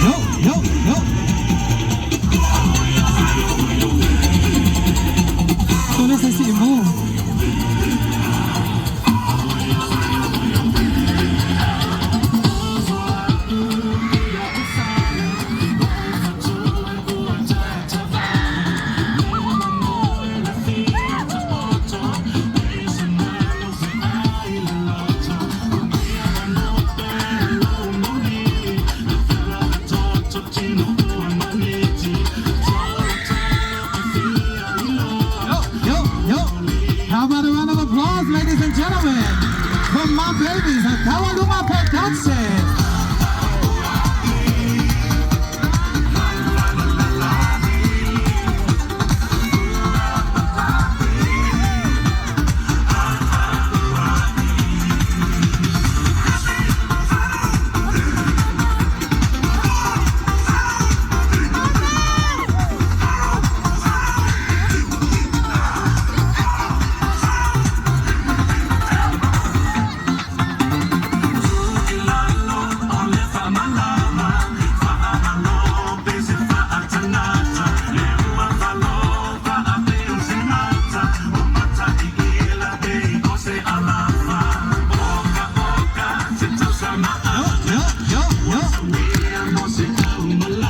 yo, yo, yo. Tuloy sa simo. How about a round of applause, ladies and gentlemen, for my babies at Kawaluma Production. Yo, yo, yo, yo.